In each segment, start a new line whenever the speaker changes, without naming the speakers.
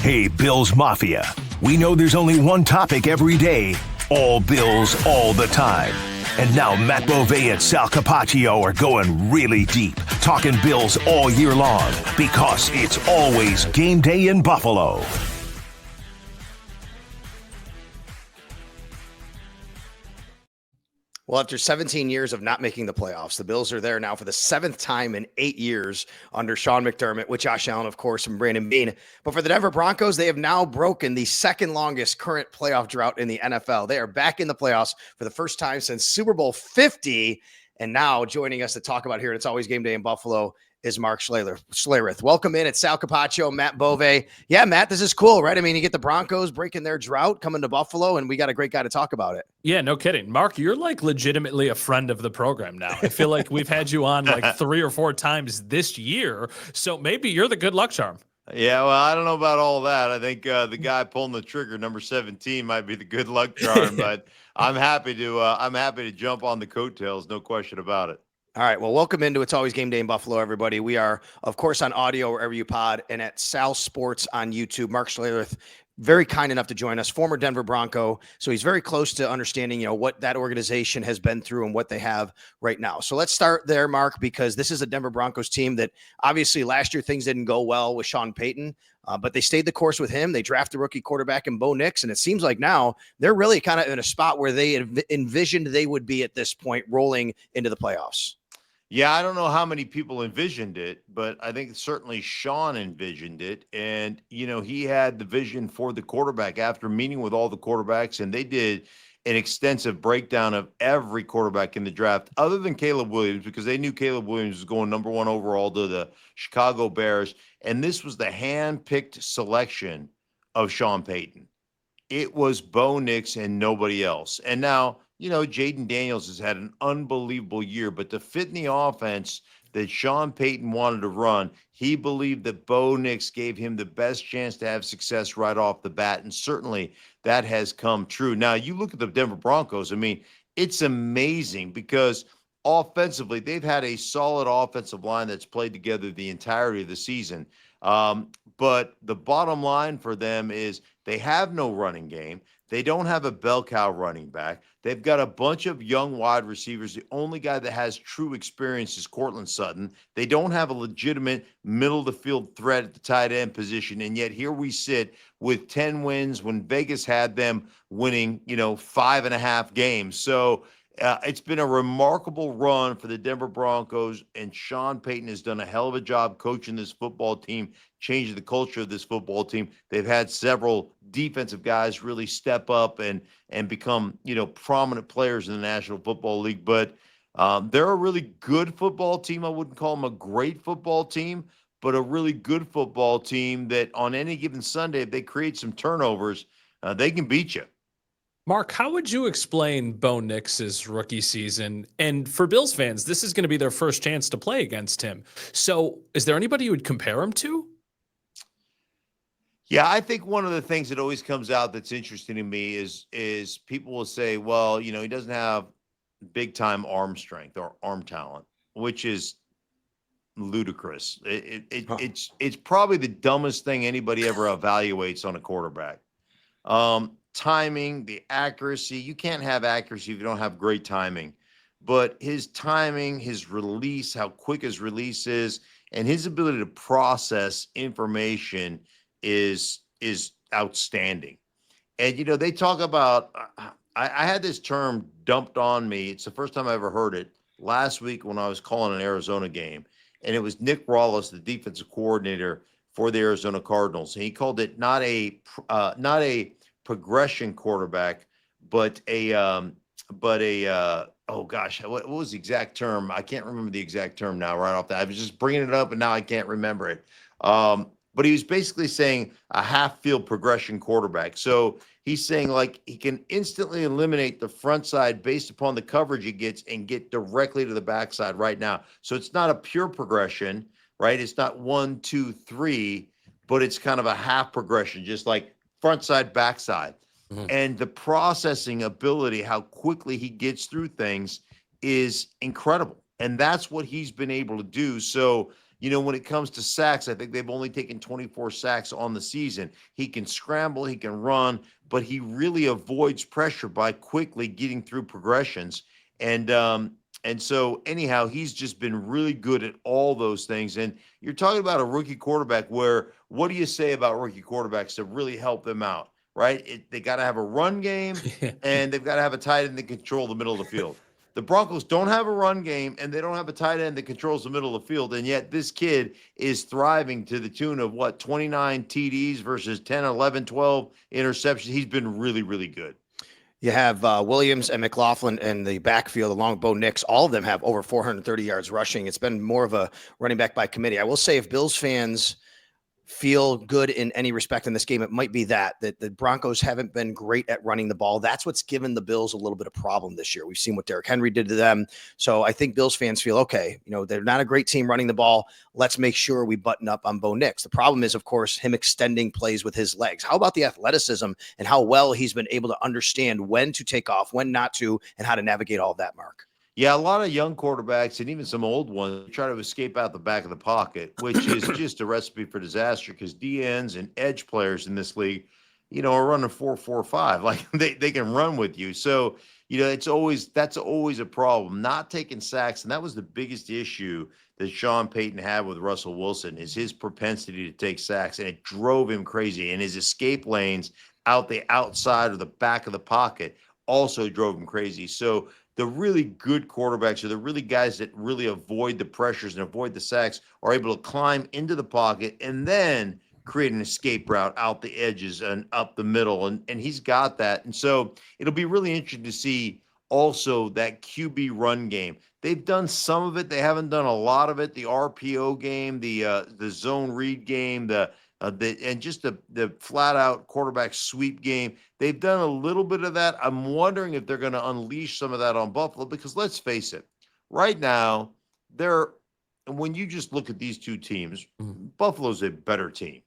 Hey, Bills Mafia. We know there's only one topic every day. All Bills, all the time. And now Matt Beauvais and Sal Capaccio are going really deep, talking Bills all year long, because it's always game day in Buffalo.
Well, after 17 years of not making the playoffs, the Bills are there now for the 7th time in 8 years under Sean McDermott, with Josh Allen, of course, and Brandon Beane. But for the Denver Broncos, they have now broken the second longest current playoff drought in the NFL. They are back in the playoffs for the first time since Super Bowl 50. And now joining us to talk about here, and it's always game day in Buffalo, is Mark Schlereth. Welcome in. It's Sal Capaccio, Matt Beauvais. Yeah, Matt, this is cool, right? I mean, you get the Broncos breaking their drought, coming to Buffalo, and we got a great guy to talk about it.
Yeah, no kidding. Mark, you're like legitimately a friend of the program now. I feel like we've had you on like 3 or 4 times this year, so maybe you're the good luck charm.
Yeah, well, I don't know about all that. I think the guy pulling the trigger, number 17, might be the good luck charm, but I'm happy to jump on the coattails, no question about it.
All right. Well, welcome into It's Always Game Day in Buffalo, everybody. We are, of course, on audio wherever you pod, and at Sal Sports on YouTube. Mark Schlereth, very kind enough to join us, former Denver Bronco. So he's very close to understanding, what that organization has been through and what they have right now. So let's start there, Mark, because this is a Denver Broncos team that obviously last year things didn't go well with Sean Payton, but they stayed the course with him. They drafted rookie quarterback in Bo Nix, and it seems like now they're really kind of in a spot where they envisioned they would be at this point, rolling into the playoffs.
Yeah, I don't know how many people envisioned it, but I think certainly Sean envisioned it. And, he had the vision for the quarterback after meeting with all the quarterbacks, and they did an extensive breakdown of every quarterback in the draft, other than Caleb Williams, because they knew Caleb Williams was going number 1 overall to the Chicago Bears. And this was the hand-picked selection of Sean Payton. It was Bo Nix and nobody else. And now, Jaden Daniels has had an unbelievable year, but to fit in the offense that Sean Payton wanted to run, he believed that Bo Nix gave him the best chance to have success right off the bat, and certainly that has come true. Now, you look at the Denver Broncos, I mean, it's amazing because offensively, they've had a solid offensive line that's played together the entirety of the season. But the bottom line for them is they have no running game. They don't have a bell cow running back. They've got a bunch of young wide receivers. The only guy that has true experience is Courtland Sutton. They don't have a legitimate middle-of-the-field threat at the tight end position, and yet here we sit with 10 wins when Vegas had them winning, 5.5 games. So it's been a remarkable run for the Denver Broncos, and Sean Payton has done a hell of a job coaching this football team, changing the culture of this football team. They've had several defensive guys really step up and become, prominent players in the National Football League. But they're a really good football team. I wouldn't call them a great football team, but a really good football team that on any given Sunday, if they create some turnovers, they can beat you.
Mark, how would you explain Bo Nix's rookie season? And for Bills fans, this is going to be their first chance to play against him. So is there anybody you would compare him to?
Yeah, I think one of the things that always comes out that's interesting to me is people will say, well, he doesn't have big time arm strength or arm talent, which is ludicrous. It's probably the dumbest thing anybody ever evaluates on a quarterback. Timing, the accuracy, you can't have accuracy if you don't have great timing. But his timing, his release, how quick his release is, and his ability to process information is outstanding. And they talk about I had this term dumped on me. It's the first time I ever heard it last week when I was calling an Arizona game, and it was Nick Rawlis, the defensive coordinator for the Arizona Cardinals, and he called it not a progression quarterback, but oh gosh, what was the exact term? I can't remember the exact term now right off that. I was just bringing it up and now I can't remember it. But he was basically saying a half field progression quarterback. So he's saying like he can instantly eliminate the front side based upon the coverage he gets and get directly to the backside right now. So it's not a pure progression, right? It's not 1, 2, 3, but it's kind of a half progression, just like front side, backside. Mm-hmm. And the processing ability, how quickly he gets through things is incredible. And that's what he's been able to do. So, when it comes to sacks, I think they've only taken 24 sacks on the season. He can scramble, he can run, but he really avoids pressure by quickly getting through progressions. And so anyhow, he's just been really good at all those things. And you're talking about a rookie quarterback where what do you say about rookie quarterbacks to really help them out, right? They got to have a run game and they've got to have a tight end that control the middle of the field. The Broncos don't have a run game and they don't have a tight end that controls the middle of the field. And yet this kid is thriving to the tune of 29 TDs versus 10, 11, 12 interceptions. He's been really, really good.
You have Williams and McLaughlin in the backfield along with Bo Nix. All of them have over 430 yards rushing. It's been more of a running back by committee. I will say if Bills fans feel good in any respect in this game, it might be that the Broncos haven't been great at running the ball. That's what's given the Bills a little bit of problem this year. We've seen what Derrick Henry did to them. So I think Bills fans feel, okay, they're not a great team running the ball. Let's make sure we button up on Bo Nix. The problem is, of course, him extending plays with his legs. How about the athleticism and how well he's been able to understand when to take off, when not to, and how to navigate all of that, Mark?
Yeah, a lot of young quarterbacks and even some old ones try to escape out the back of the pocket, which is just a recipe for disaster because DNs and edge players in this league, are running 4.45. Like they can run with you. So, that's always a problem. Not taking sacks, and that was the biggest issue that Sean Payton had with Russell Wilson is his propensity to take sacks, and it drove him crazy. And his escape lanes out the outside or the back of the pocket also drove him crazy. So the really good quarterbacks or the really guys that really avoid the pressures and avoid the sacks are able to climb into the pocket and then create an escape route out the edges and up the middle. And he's got that. And so it'll be really interesting to see also that QB run game. They've done some of it. They haven't done a lot of it. The RPO game, the zone read game, and just the flat out quarterback sweep game. They've done a little bit of that. I'm wondering if they're going to unleash some of that on Buffalo because let's face it, right now, when you just look at these two teams, Buffalo's a better team.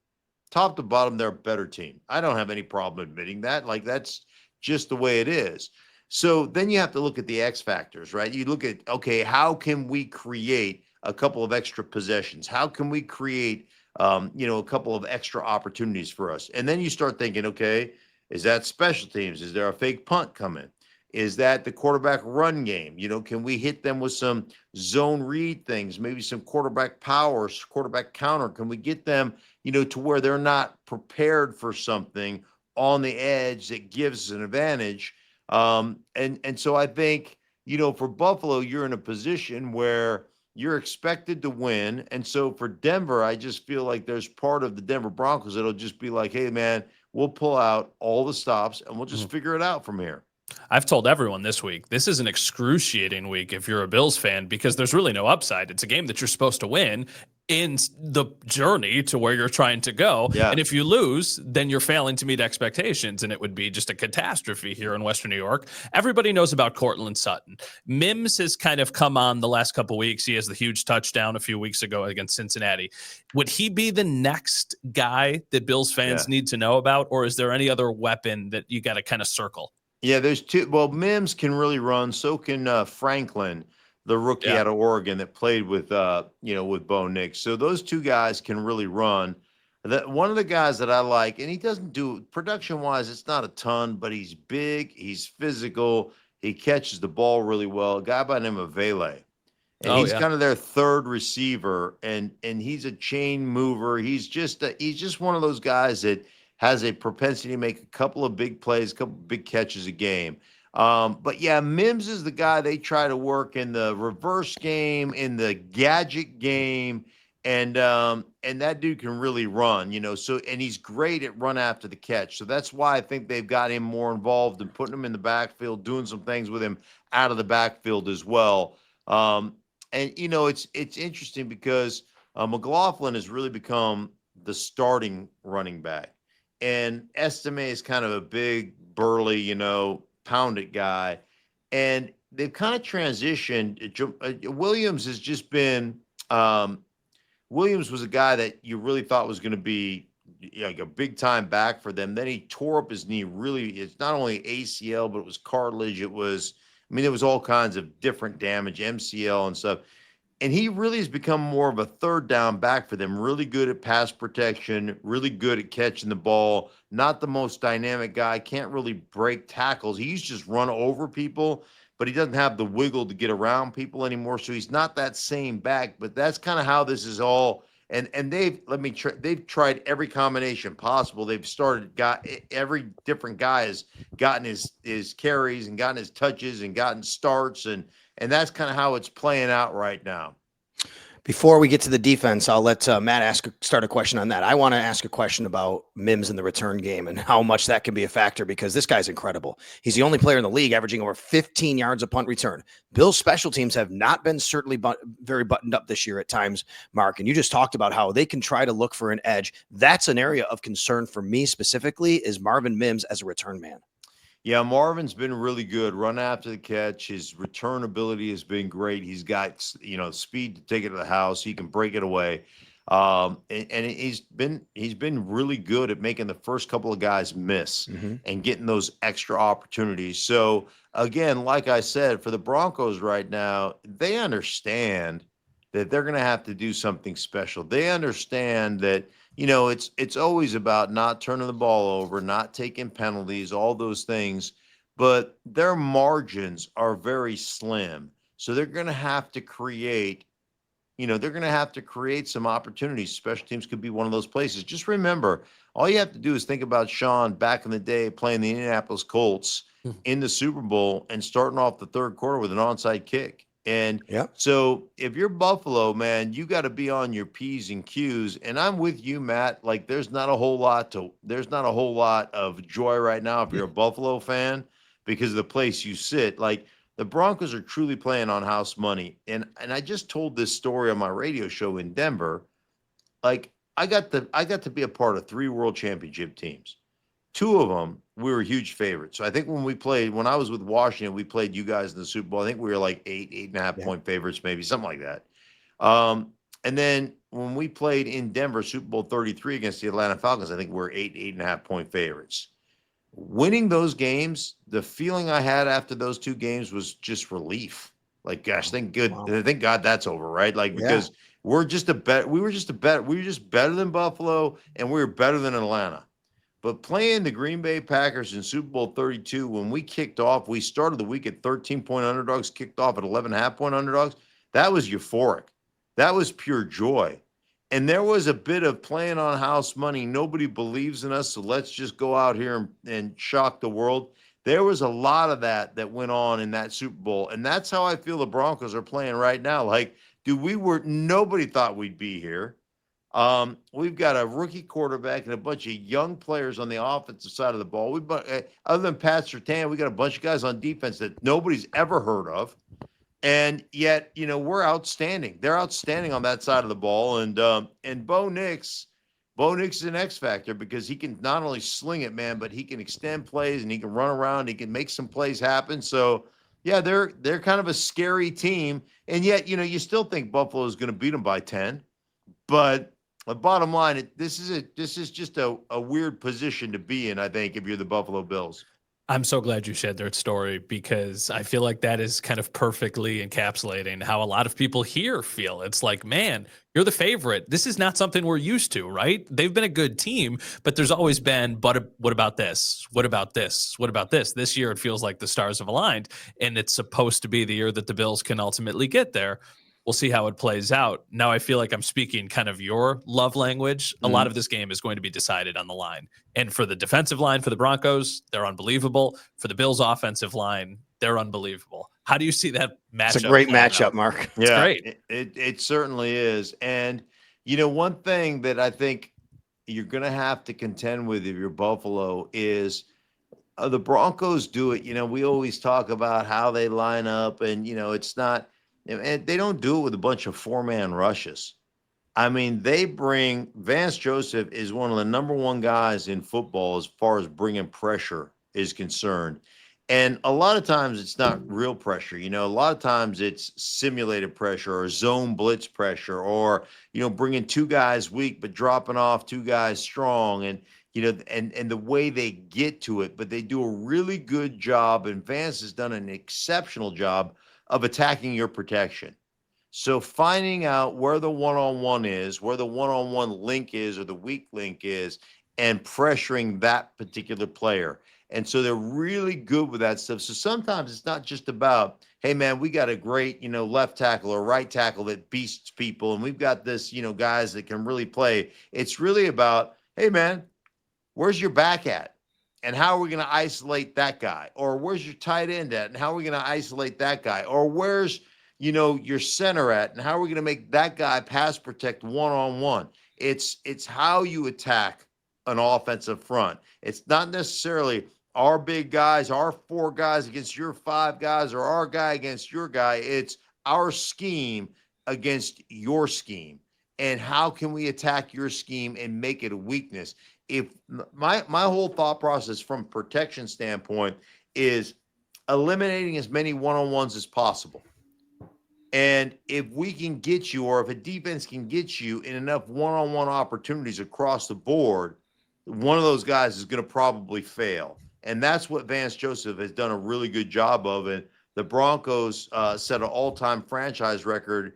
Top to bottom, they're a better team. I don't have any problem admitting that. Like that's just the way it is. So then you have to look at the X factors, right? You look at, okay, how can we create a couple of extra possessions? How can we create a couple of extra opportunities for us? And then you start thinking, okay, is that special teams? Is there a fake punt coming? Is that the quarterback run game? Can we hit them with some zone read things, maybe some quarterback power, quarterback counter? Can we get them, to where they're not prepared for something on the edge that gives an advantage? And so I think, for Buffalo, you're in a position where you're expected to win. And so for Denver, I just feel like there's part of the Denver Broncos that'll just be like, hey, man, we'll pull out all the stops and we'll just figure it out from here.
I've told everyone this week, this is an excruciating week if you're a Bills fan because there's really no upside. It's a game that you're supposed to win in the journey to where you're trying to go.
Yeah.
And if you lose, then you're failing to meet expectations, and it would be just a catastrophe here in Western New York. Everybody knows about Courtland Sutton. Mims has kind of come on the last couple of weeks. He has the huge touchdown a few weeks ago against Cincinnati. Would he be the next guy that Bills fans need to know about, or is there any other weapon that you got to kind of circle?
Yeah, there's two. Well, Mims can really run. So can Franklin, the rookie out of Oregon that played with Bo Nix. So those two guys can really run. One of the guys that I like, and he doesn't do production-wise, it's not a ton, but he's big, he's physical, he catches the ball really well. A guy by the name of Vele. And he's kind of their third receiver, and he's a chain mover. He's just one of those guys that has a propensity to make a couple of big plays, a couple of big catches a game. But yeah, Mims is the guy they try to work in the reverse game, in the gadget game, and that dude can really run, so, and he's great at run after the catch. So that's why I think they've got him more involved and putting him in the backfield, doing some things with him out of the backfield as well. And it's interesting because McLaughlin has really become the starting running back. And Estime is kind of a big, burly, pounded guy. And they've kind of transitioned. Williams has just been Williams was a guy that you really thought was going to be like a big time back for them. Then he tore up his knee. Really, it's not only ACL, but it was cartilage. There was all kinds of different damage, MCL and stuff. And he really has become more of a third down back for them, really good at pass protection, really good at catching the ball, not the most dynamic guy, can't really break tackles. He's just run over people, but he doesn't have the wiggle to get around people anymore. So he's not that same back, but that's kind of how this is all. And they've tried every combination possible. Got every different guy has gotten his carries and gotten his touches and gotten starts, and that's kind of how it's playing out right now.
Before we get to the defense, I'll let Matt start a question on that. I want to ask a question about Mims in the return game and how much that can be a factor, because this guy's incredible. He's the only player in the league averaging over 15 yards a punt return. Bills special teams have not been certainly very buttoned up this year at times, Mark, and you just talked about how they can try to look for an edge. That's an area of concern for me specifically, is Marvin Mims as a return man.
Yeah, Marvin's been really good. Run after the catch. His return ability has been great. He's got, speed to take it to the house. He can break it away. And he's been really good at making the first couple of guys miss and getting those extra opportunities. So again, like I said, for the Broncos right now, they understand that they're going to have to do something special. They understand that, it's always about not turning the ball over, not taking penalties, all those things, but their margins are very slim. So they're going to have to create, some opportunities. Special teams could be one of those places. Just remember, all you have to do is think about Sean back in the day playing the Indianapolis Colts in the Super Bowl and starting off the third quarter with an onside kick. And so if you're Buffalo, man, you got to be on your P's and Q's. And I'm with you, Matt. Like there's not a whole lot of joy right now if you're a Buffalo fan because of the place you sit. Like the Broncos are truly playing on house money. And I just told this story on my radio show in Denver. Like I got to be a part of 3 world championship teams. 2 of them, we were huge favorites. So I think when I was with Washington, we played you guys in the Super Bowl. I think we were like 8.5 point favorites, maybe something like that. And then when we played in Denver, Super Bowl 33 against the Atlanta Falcons, I think we were 8.5 point favorites. Winning those games, the feeling I had after those 2 games was just relief. Like, gosh, thank God that's over, right? Like, because we were just better than Buffalo, and we were better than Atlanta. But playing the Green Bay Packers in Super Bowl 32, when we kicked off, we started the week at 13-point underdogs, kicked off at 11.5-point underdogs. That was euphoric. That was pure joy. And there was a bit of playing on house money. Nobody believes in us, so let's just go out here and shock the world. There was a lot of that went on in that Super Bowl. And that's how I feel the Broncos are playing right now. Like, nobody thought we'd be here. We've got a rookie quarterback and a bunch of young players on the offensive side of the ball. Other than Pat Surtain, we got a bunch of guys on defense that nobody's ever heard of. And yet, we're outstanding. They're outstanding on that side of the ball. And Bo Nix is an X factor because he can not only sling it, man, but he can extend plays and he can run around. He can make some plays happen. So, yeah, they're kind of a scary team. And yet, you still think Buffalo is going to beat them by 10. But the bottom line, this is just a weird position to be in, I think, if you're the Buffalo Bills.
I'm so glad you shared that story because I feel like that is kind of perfectly encapsulating how a lot of people here feel. It's like, man, you're the favorite. This is not something we're used to, right? They've been a good team, but there's always been, but what about this? What about this? What about this? This year, it feels like the stars have aligned, and it's supposed to be the year that the Bills can ultimately get there. We'll see how it plays out. Now I feel like I'm speaking kind of your love language. A lot of this game is going to be decided on the line. And for the defensive line for the Broncos, they're unbelievable. For the Bills offensive line, they're unbelievable. How do you see that matchup?
It's a great matchup, Mark.
It's great.
It certainly is. And, one thing that I think you're going to have to contend with if you're Buffalo is the Broncos do it. We always talk about how they line up and, it's not, and they don't do it with a bunch of 4-man rushes. I mean, Vance Joseph is one of the number 1 guys in football as far as bringing pressure is concerned. And a lot of times it's not real pressure. A lot of times it's simulated pressure or zone blitz pressure or, bringing 2 guys weak but dropping off 2 guys strong. And, and the way they get to it, but they do a really good job. And Vance has done an exceptional job of attacking your protection. So finding out where the one-on-one is, where the one-on-one link is or the weak link is, and pressuring that particular player. And so they're really good with that stuff. So sometimes it's not just about, hey man, we got a great, left tackle or right tackle that beasts people, and we've got this, guys that can really play. It's really about, hey man, where's your back at? And how are we going to isolate that guy? Or where's your tight end at? And how are we going to isolate that guy? Or where's, your center at? And how are we going to make that guy pass protect one-on-one? It's how you attack an offensive front. It's not necessarily our big guys, our 4 guys against your 5 guys, or our guy against your guy. It's our scheme against your scheme. And how can we attack your scheme and make it a weakness? If my whole thought process from a protection standpoint is eliminating as many one-on-ones as possible. And if we can get you, or if a defense can get you in enough one-on-one opportunities across the board, one of those guys is going to probably fail. And that's what Vance Joseph has done a really good job of. And the Broncos set an all-time franchise record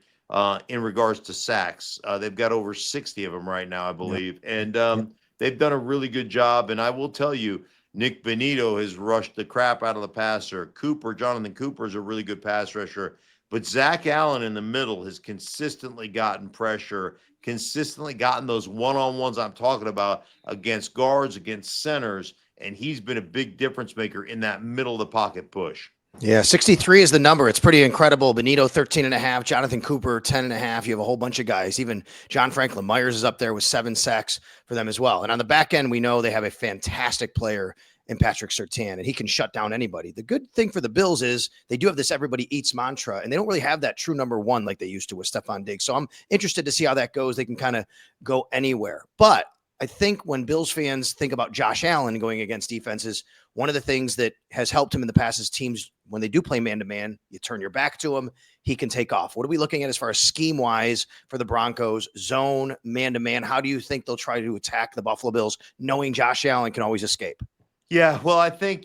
in regards to sacks. They've got over 60 of them right now, I believe. Yep. And they've done a really good job. And I will tell you, Nick Benito has rushed the crap out of the passer. Jonathan Cooper is a really good pass rusher. But Zach Allen in the middle has consistently gotten pressure, consistently gotten those one-on-ones I'm talking about against guards, against centers, and he's been a big difference maker in that middle of the pocket push.
Yeah, 63 is the number. It's pretty incredible. Benito, 13.5. Jonathan Cooper, 10.5. You have a whole bunch of guys. Even John Franklin Myers is up there with 7 sacks for them as well. And on the back end, we know they have a fantastic player in Patrick Surtain, and he can shut down anybody. The good thing for the Bills is they do have this everybody eats mantra, and they don't really have that true number 1 like they used to with Stephon Diggs. So I'm interested to see how that goes. They can kind of go anywhere. But I think when Bills fans think about Josh Allen going against defenses, one of the things that has helped him in the past is teams, when they do play man-to-man, you turn your back to him, he can take off. What are we looking at as far as scheme-wise for the Broncos? Zone, man-to-man, how do you think they'll try to attack the Buffalo Bills, knowing Josh Allen can always escape?
Yeah, well, I think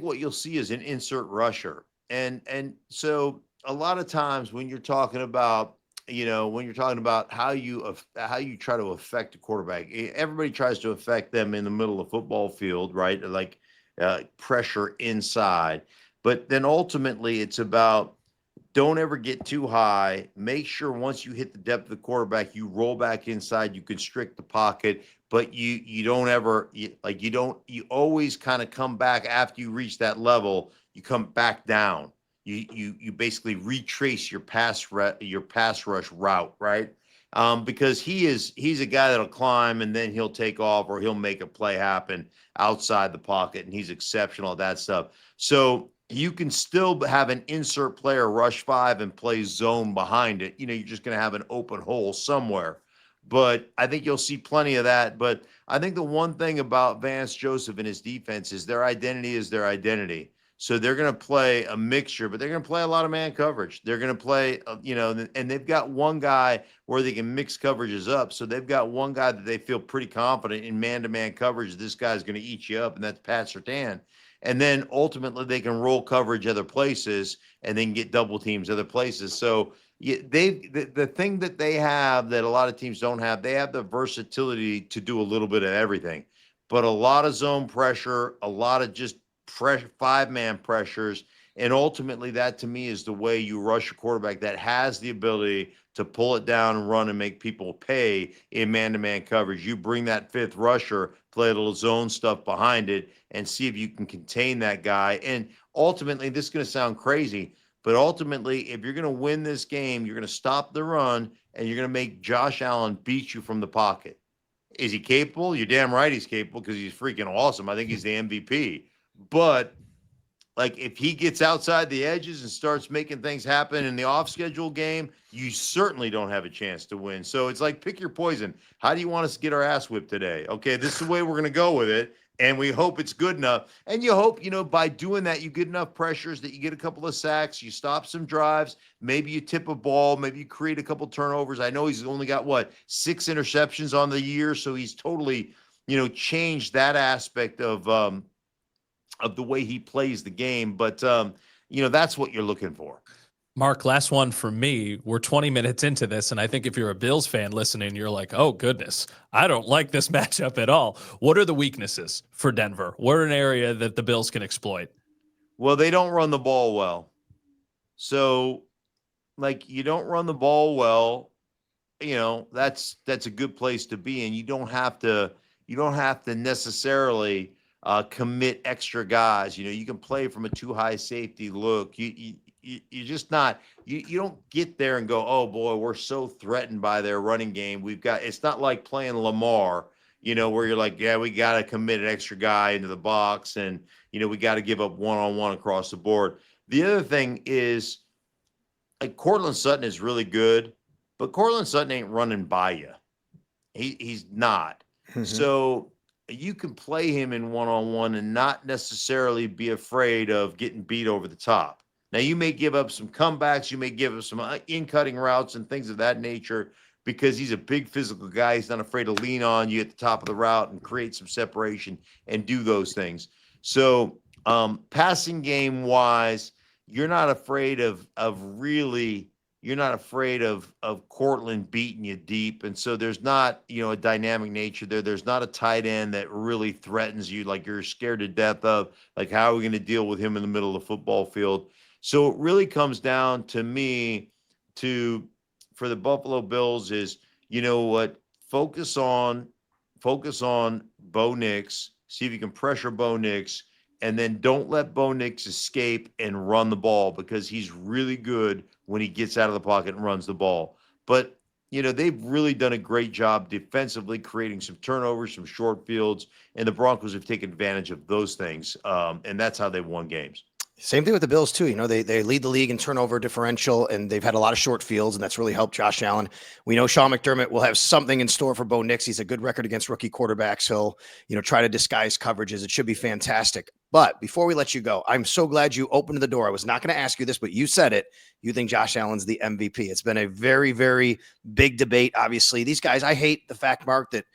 what you'll see is an insert rusher. And so a lot of times when you're talking about, how you try to affect a quarterback, everybody tries to affect them in the middle of the football field, right? Like pressure inside. But then ultimately it's about, don't ever get too high. Make sure once you hit the depth of the quarterback, you roll back inside, you constrict the pocket, but you always kind of come back after you reach that level, you come back down. You basically retrace your pass rush route, right? Because he's a guy that'll climb and then he'll take off, or he'll make a play happen outside the pocket, and he's exceptional at that stuff. So you can still have an insert player rush 5 and play zone behind it. You're just going to have an open hole somewhere. But I think you'll see plenty of that. But I think the one thing about Vance Joseph and his defense is their identity is their identity. So they're going to play a mixture, but they're going to play a lot of man coverage. They're going to play, and they've got one guy where they can mix coverages up. So they've got one guy that they feel pretty confident in man-to-man coverage. This guy's going to eat you up, and that's Pat Surtain. And then ultimately they can roll coverage other places and then get double teams other places. So the thing that they have that a lot of teams don't have, they have the versatility to do a little bit of everything, but a lot of zone pressure, a lot of just pressure, 5-man pressures. And ultimately that to me is the way you rush a quarterback that has the ability to pull it down and run and make people pay in man-to-man coverage. You bring that 5th rusher, play a little zone stuff behind it, and see if you can contain that guy. And ultimately, this is going to sound crazy, but ultimately, if you're going to win this game, you're going to stop the run, and you're going to make Josh Allen beat you from the pocket. Is he capable? You're damn right he's capable, because he's freaking awesome. I think he's the MVP. But like, if he gets outside the edges and starts making things happen in the off-schedule game, you certainly don't have a chance to win. So it's like, pick your poison. How do you want us to get our ass whipped today? Okay, this is the way we're going to go with it, and we hope it's good enough. And you hope, by doing that, you get enough pressures that you get a couple of sacks, you stop some drives, maybe you tip a ball, maybe you create a couple turnovers. I know he's only got, 6 interceptions on the year, so he's totally, changed that aspect of the way he plays the game. But, that's what you're looking for.
Mark, last one for me. We're 20 minutes into this, and I think if you're a Bills fan listening, you're like, oh, goodness, I don't like this matchup at all. What are the weaknesses for Denver? What are an area that the Bills can exploit?
Well, they don't run the ball well. So, like, you don't run the ball well, that's a good place to be, and you don't have to necessarily commit extra guys. You can play from a too high safety look. You're just not you don't get there and go, oh boy, we're so threatened by their running game. It's not like playing Lamar, where you're like, yeah, we got to commit an extra guy into the box, and we got to give up one-on-one across the board. The other thing is, like, Cortland Sutton is really good, but Cortland Sutton ain't running by you. He's not.
Mhm.
So you can play him in one-on-one and not necessarily be afraid of getting beat over the top. Now, you may give up some comebacks, you may give up some in-cutting routes and things of that nature, because he's a big physical guy. He's not afraid to lean on you at the top of the route and create some separation and do those things. So passing game wise, you're not afraid of Cortland beating you deep. And so there's not, a dynamic nature there. There's not a tight end that really threatens you, like you're scared to death of, like, how are we going to deal with him in the middle of the football field? So it really comes down to me for the Buffalo Bills is, focus on Bo Nix, see if you can pressure Bo Nix, and then don't let Bo Nix escape and run the ball, because he's really good when he gets out of the pocket and runs the ball. But, they've really done a great job defensively, creating some turnovers, some short fields, and the Broncos have taken advantage of those things. And that's how they've won games.
Same thing with the Bills too. They lead the league in turnover differential, and they've had a lot of short fields, and that's really helped Josh Allen. We know Sean McDermott will have something in store for Bo Nix. He's a good record against rookie quarterbacks. He'll, try to disguise coverages. It should be fantastic. But before we let you go, I'm so glad you opened the door. I was not going to ask you this, but you said it. You think Josh Allen's the MVP. It's been a very, very big debate. Obviously, these guys, I hate the fact, Mark, that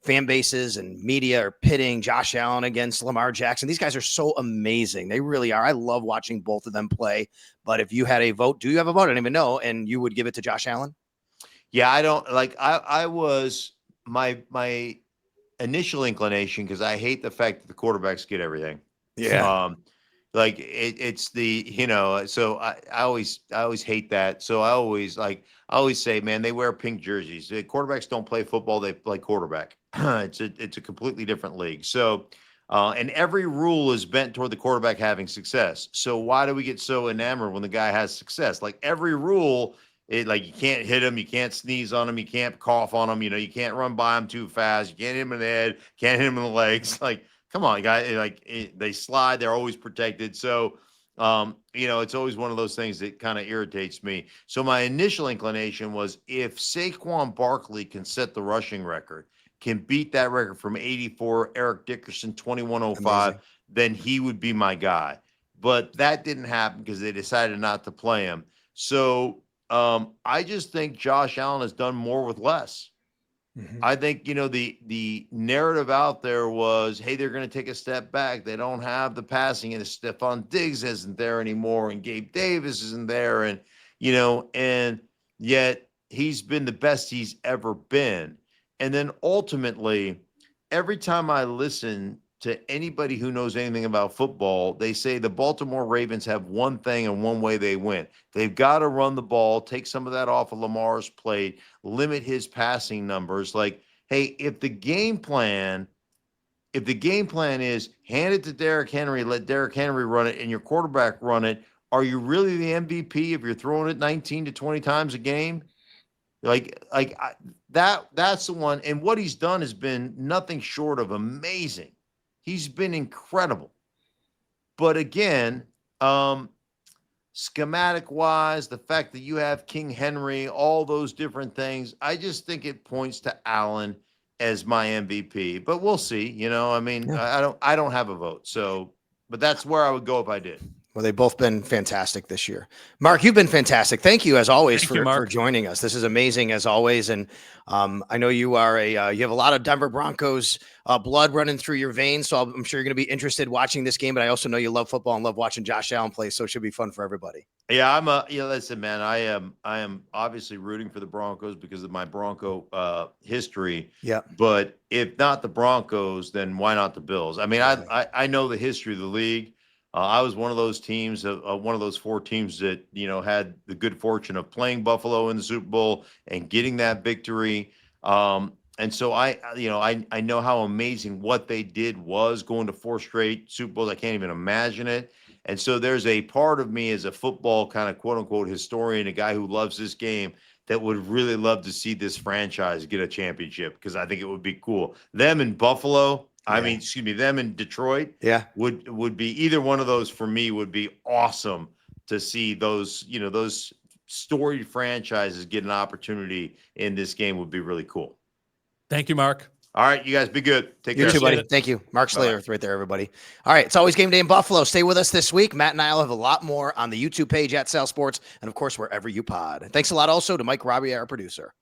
fan bases and media are pitting Josh Allen against Lamar Jackson. These guys are so amazing. They really are. I love watching both of them play. But if you had a vote, do you have a vote? I don't even know. And you would give it to Josh Allen?
Yeah, I don't like. I was my initial inclination, because I hate the fact that the quarterbacks get everything.
Yeah.
Like it's the, so I always hate that. So I always say, man, they wear pink jerseys. The quarterbacks don't play football, they play quarterback. It's a completely different league. So and every rule is bent toward the quarterback having success. So why do we get so enamored when the guy has success? Like, every rule, like, you can't hit him, you can't sneeze on him, you can't cough on him, you can't run by him too fast, you can't hit him in the head, can't hit him in the legs. Like, come on, guys. Like, they slide, they're always protected. So, it's always one of those things that kind of irritates me. So my initial inclination was, if Saquon Barkley can set the rushing record, can beat that record from 84, Eric Dickerson 2105, then he would be my guy. But that didn't happen because they decided not to play him. So I just think Josh Allen has done more with less.
Mm-hmm.
I think, the narrative out there was, hey, they're going to take a step back. They don't have the passing, and Stephon Diggs isn't there anymore, and Gabe Davis isn't there. And, and yet he's been the best he's ever been. And then ultimately, every time I listen to anybody who knows anything about football, they say the Baltimore Ravens have one thing and one way they win. They've got to run the ball, take some of that off of Lamar's plate, limit his passing numbers. Like, hey, if the game plan is hand it to Derrick Henry, let Derrick Henry run it, and your quarterback run it, are you really the MVP if you're throwing it 19 to 20 times a game? That's the one. And what he's done has been nothing short of amazing. He's been incredible. But again, schematic wise, the fact that you have King Henry, all those different things, I just think it points to Allen as my MVP. But we'll see. I don't have a vote. So, but that's where I would go if I did.
Well, they've both been fantastic this year. Mark, you've been fantastic. Thank you as always for joining us. This is amazing as always. And I know you are you have a lot of Denver Broncos blood running through your veins. So I'm sure you're going to be interested watching this game, but I also know you love football and love watching Josh Allen play. So it should be fun for everybody.
Yeah, listen, man, I am obviously rooting for the Broncos because of my Bronco history.
Yeah.
But if not the Broncos, then why not the Bills? I mean, I know the history of the league. I was one of those teams, one of those 4 teams that, had the good fortune of playing Buffalo in the Super Bowl and getting that victory. And so I know how amazing what they did was going to 4 straight Super Bowls. I can't even imagine it. And so there's a part of me as a football kind of quote unquote historian, a guy who loves this game, that would really love to see this franchise get a championship because I think it would be cool. Them in Buffalo, them in Detroit, would be either one of those for me would be awesome to see those, those storied franchises get an opportunity in this game would be really cool.
Thank you, Mark.
All right, you guys be good. Take care.
You too, buddy. Thank you. Mark Schlereth right there, everybody. All right, it's always game day in Buffalo. Stay with us this week. Matt and I will have a lot more on the YouTube page at Sal Sports and, of course, wherever you pod. Thanks a lot also to Mike Robbie, our producer.